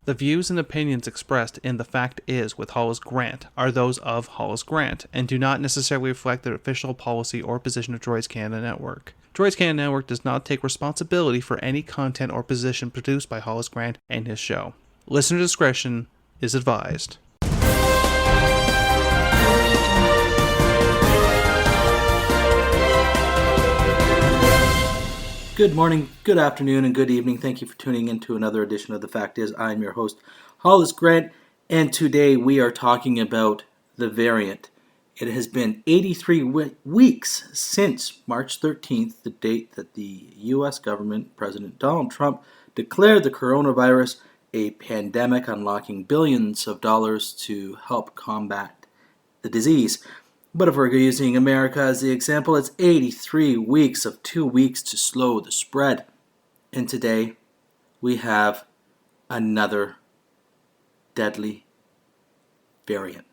The views and opinions expressed in The Fact Is with Hollis Grant are those of Hollis Grant and do not necessarily reflect the official policy or position of Droids Canada Network. Droids Canada Network does not take responsibility for any content or position produced by Hollis Grant and his show. Listener discretion is advised. Good morning, good afternoon, and good evening. Thank you for tuning in to another edition of The Fact Is. I'm your host, Hollis Grant, and today we are talking about the variant. It has been 83 weeks since March 13th, the date that the U.S. government, President Donald Trump, declared the coronavirus a pandemic, unlocking billions of dollars to help combat the disease. But if we're using America as the example, it's 83 weeks of 2 weeks to slow the spread. And today, we have another deadly variant.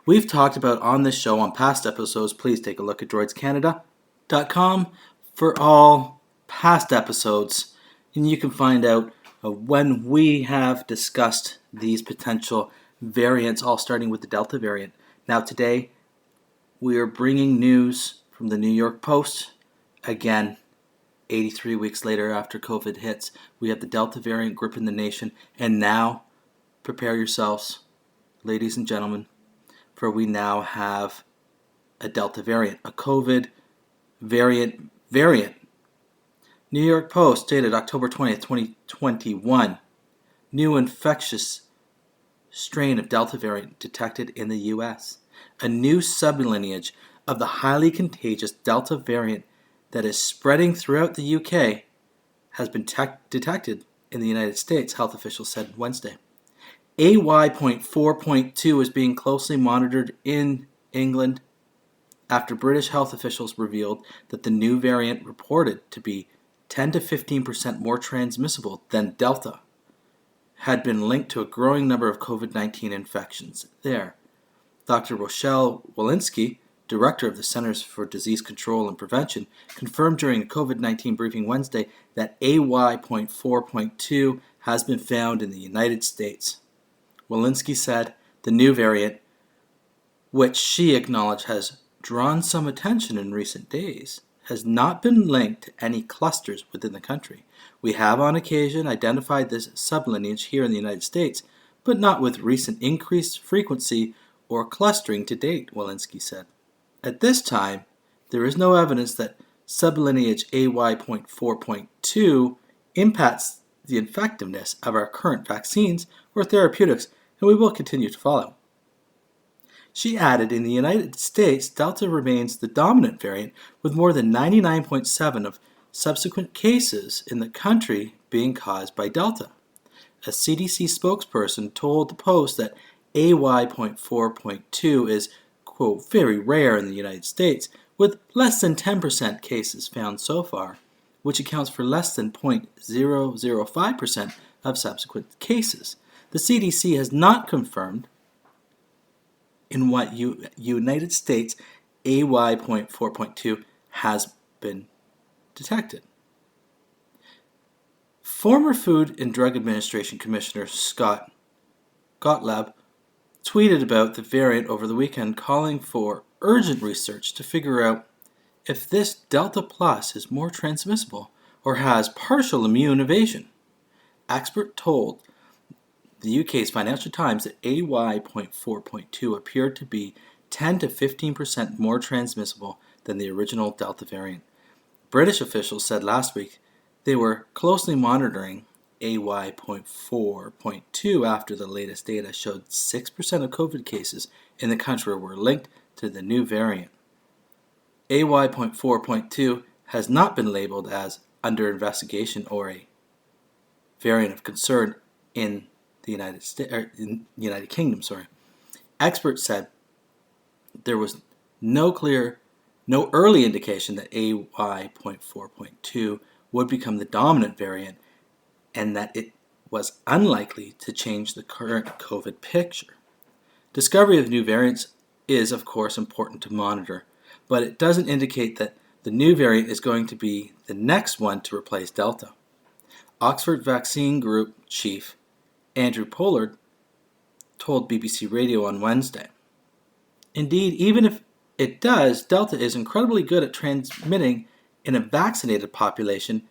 We've talked about on this show on past episodes. Please take a look at droidscanada.com for all past episodes. And you can find out when we have discussed these potential variants, all starting with the Delta variant. Now today, we are bringing news from the New York Post. Again, 83 weeks later after COVID hits, we have the Delta variant gripping the nation. And now, prepare yourselves, ladies and gentlemen, for we now have a Delta variant, a COVID variant. New York Post, dated October 20th, 2021. New infectious strain of Delta variant detected in the U.S. A new sublineage of the highly contagious Delta variant that is spreading throughout the UK has been detected in the United States, health officials said Wednesday. AY.4.2 is being closely monitored in England after British health officials revealed that the new variant, reported to be 10 to 15% more transmissible than Delta, had been linked to a growing number of COVID-19 infections there. Dr. Rochelle Walensky, director of the Centers for Disease Control and Prevention, confirmed during a COVID-19 briefing Wednesday that AY.4.2 has been found in the United States. Walensky said the new variant, which she acknowledged has drawn some attention in recent days, has not been linked to any clusters within the country. We have on occasion identified this sublineage here in the United States, but not with recent increased frequency or clustering to date, Walensky said. At this time, there is no evidence that sublineage AY.4.2 impacts the effectiveness of our current vaccines or therapeutics, and we will continue to follow. She added, in the United States, Delta remains the dominant variant, with more than 99.7% of subsequent cases in the country being caused by Delta. A CDC spokesperson told the Post that AY.4.2 is, quote, very rare in the United States, with less than 10% cases found so far, which accounts for less than 0.005% of subsequent cases. The CDC has not confirmed in what United States AY.4.2 has been detected. Former Food and Drug Administration Commissioner Scott Gottlieb tweeted about the variant over the weekend, calling for urgent research to figure out if this Delta Plus is more transmissible or has partial immune evasion. Expert told the UK's Financial Times that AY.4.2 appeared to be 10 to 15% more transmissible than the original Delta variant. British officials said last week they were closely monitoring AY.4.2 after the latest data showed 6% of COVID cases in the country were linked to the new variant. AY.4.2 has not been labeled as under investigation or a variant of concern in the United Kingdom. Experts said there was no early indication that AY.4.2 would become the dominant variant, and that it was unlikely to change the current COVID picture. Discovery of new variants is, of course, important to monitor, but it doesn't indicate that the new variant is going to be the next one to replace Delta. Oxford Vaccine Group Chief Andrew Pollard, told BBC Radio on Wednesday. Indeed, even if it does, Delta is incredibly good at transmitting in a vaccinated population,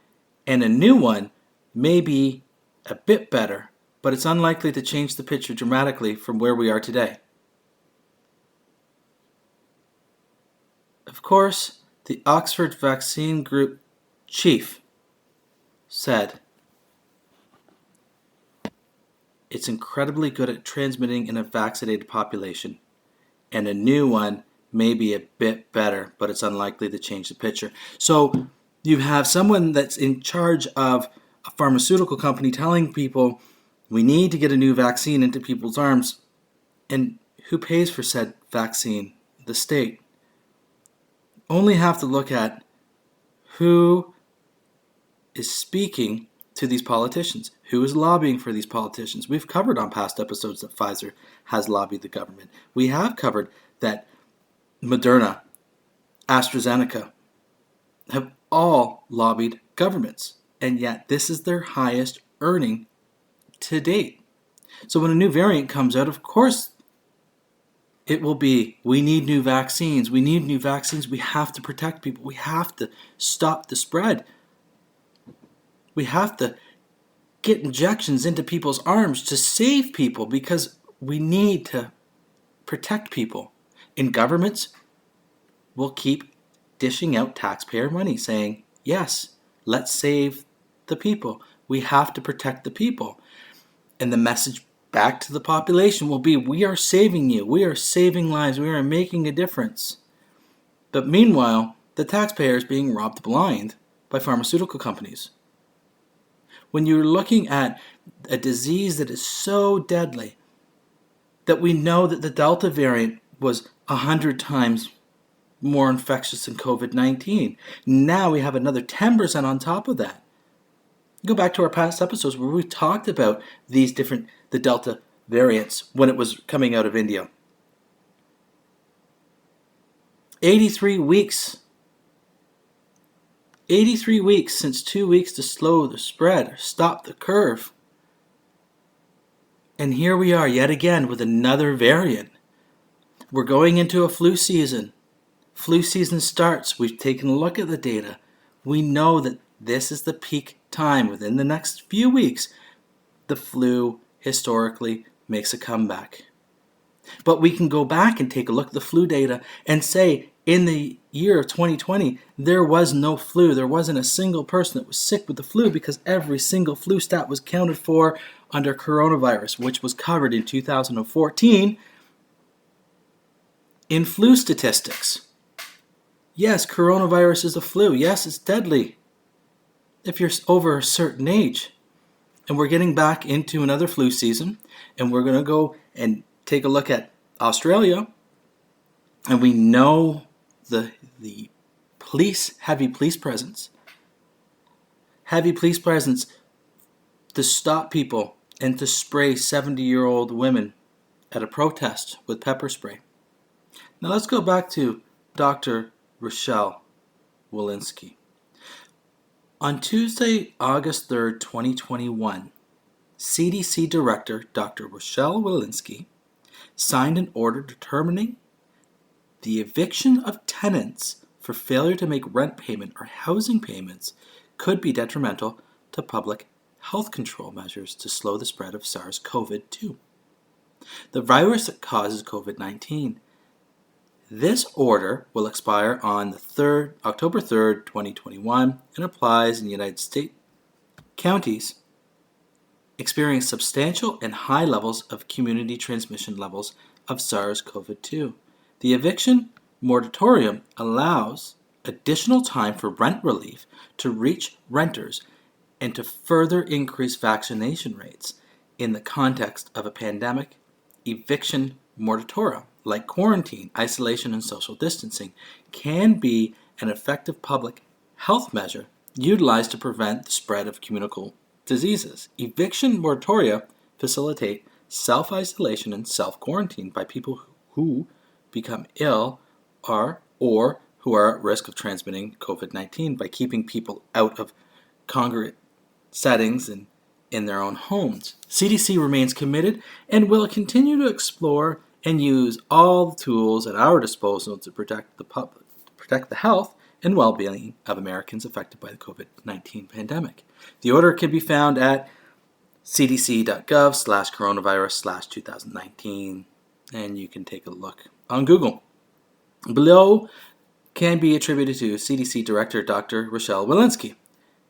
and a new one may be a bit better, but it's unlikely to change the picture dramatically from where we are today. Of course, the Oxford Vaccine Group chief said, it's incredibly good at transmitting in a vaccinated population, and a new one may be a bit better, but it's unlikely to change the picture. So you have someone that's in charge of a pharmaceutical company telling people, we need to get a new vaccine into people's arms. And who pays for said vaccine? The state. Only have to look at who is speaking to these politicians, who is lobbying for these politicians. We've covered on past episodes that Pfizer has lobbied the government. We have covered that Moderna, AstraZeneca have all lobbied governments, and yet this is their highest earning to date. So when a new variant comes out, of course it will be, we need new vaccines. We need new vaccines. We have to protect people. We have to stop the spread. We have to get injections into people's arms to save people because we need to protect people. In governments, we'll keep dishing out taxpayer money saying, yes, let's save the people. We have to protect the people. And the message back to the population will be, we are saving you. We are saving lives. We are making a difference. But meanwhile, the taxpayer is being robbed blind by pharmaceutical companies. When you're looking at a disease that is so deadly that we know that the Delta variant was 100 times more infectious than COVID-19. Now we have another 10% on top of that. Go back to our past episodes where we talked about the Delta variants when it was coming out of India. 83 weeks. 83 weeks since 2 weeks to slow the spread or stop the curve. And here we are yet again with another variant. We're going into a flu season. Flu season starts. We've taken a look at the data. We know that this is the peak time. Within the next few weeks, the flu historically makes a comeback. But we can go back and take a look at the flu data and say, in the year of 2020, there was no flu. There wasn't a single person that was sick with the flu because every single flu stat was counted for under coronavirus, which was covered in 2014 in flu statistics. Yes, coronavirus is a flu. Yes, it's deadly if you're over a certain age. And we're getting back into another flu season, and we're going to go and take a look at Australia, and we know the heavy police presence to stop people and to spray 70-year-old women at a protest with pepper spray. Now let's go back to Dr. Rochelle Walensky. On Tuesday, August 3rd, 2021, CDC Director Dr. Rochelle Walensky signed an order determining the eviction of tenants for failure to make rent payment or housing payments could be detrimental to public health control measures to slow the spread of SARS-CoV-2, the virus that causes COVID-19. This order will expire on October 3rd, 2021, and applies in the United States. Counties experience substantial and high levels of community transmission levels of SARS-CoV-2. The eviction moratorium allows additional time for rent relief to reach renters and to further increase vaccination rates in the context of a pandemic. Eviction moratoria, like quarantine, isolation, and social distancing, can be an effective public health measure utilized to prevent the spread of communicable diseases. Eviction moratoria facilitate self-isolation and self-quarantine by people who become ill or who are at risk of transmitting COVID-19 by keeping people out of congregate settings and in their own homes. CDC remains committed and will continue to explore and use all the tools at our disposal to protect the health and well-being of Americans affected by the COVID-19 pandemic. The order can be found at cdc.gov/coronavirus/2019, and you can take a look on Google. Below can be attributed to CDC Director Dr. Rochelle Walensky.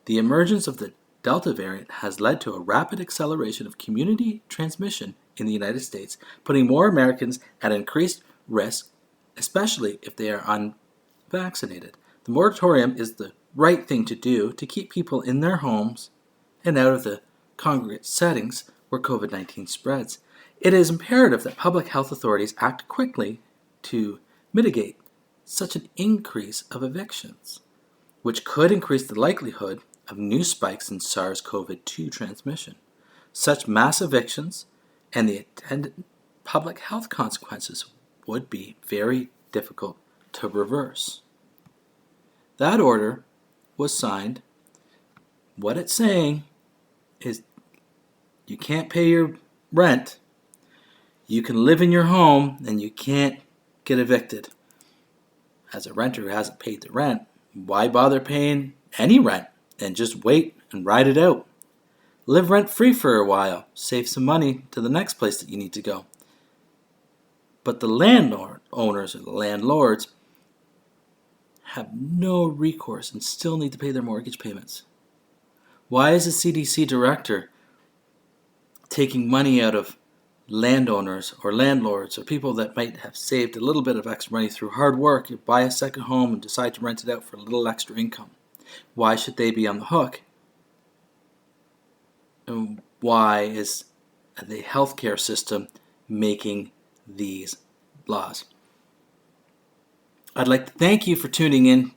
The emergence of the Delta variant has led to a rapid acceleration of community transmission in the United States, putting more Americans at increased risk, especially if they are unvaccinated. The moratorium is the right thing to do to keep people in their homes and out of the congregate settings where COVID-19 spreads. It is imperative that public health authorities act quickly to mitigate such an increase of evictions, which could increase the likelihood of new spikes in SARS-CoV-2 transmission. Such mass evictions and the attendant public health consequences would be very difficult to reverse. That order was signed. What it's saying is you can't pay your rent, you can live in your home, and you can't get evicted. As a renter who hasn't paid the rent, why bother paying any rent and just wait and ride it out? Live rent-free for a while, save some money to the next place that you need to go. But the owners or the landlords have no recourse and still need to pay their mortgage payments. Why is the CDC director taking money out of landowners or landlords or people that might have saved a little bit of extra money through hard work, buy a second home and decide to rent it out for a little extra income? Why should they be on the hook? And why is the healthcare system making these laws? I'd like to thank you for tuning in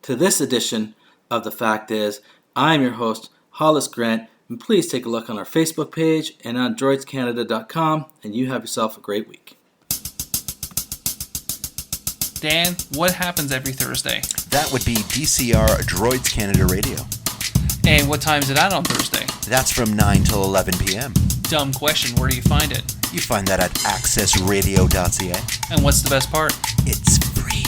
to this edition of The Fact Is. I'm your host, Hollis Grant, and please take a look on our Facebook page and on droidscanada.com, and you have yourself a great week. Dan, what happens every Thursday? That would be DCR Droids Canada Radio. And what time is it at on Thursday? That's from 9 till 11 p.m. Dumb question, where do you find it? You find that at accessradio.ca. And what's the best part? It's free.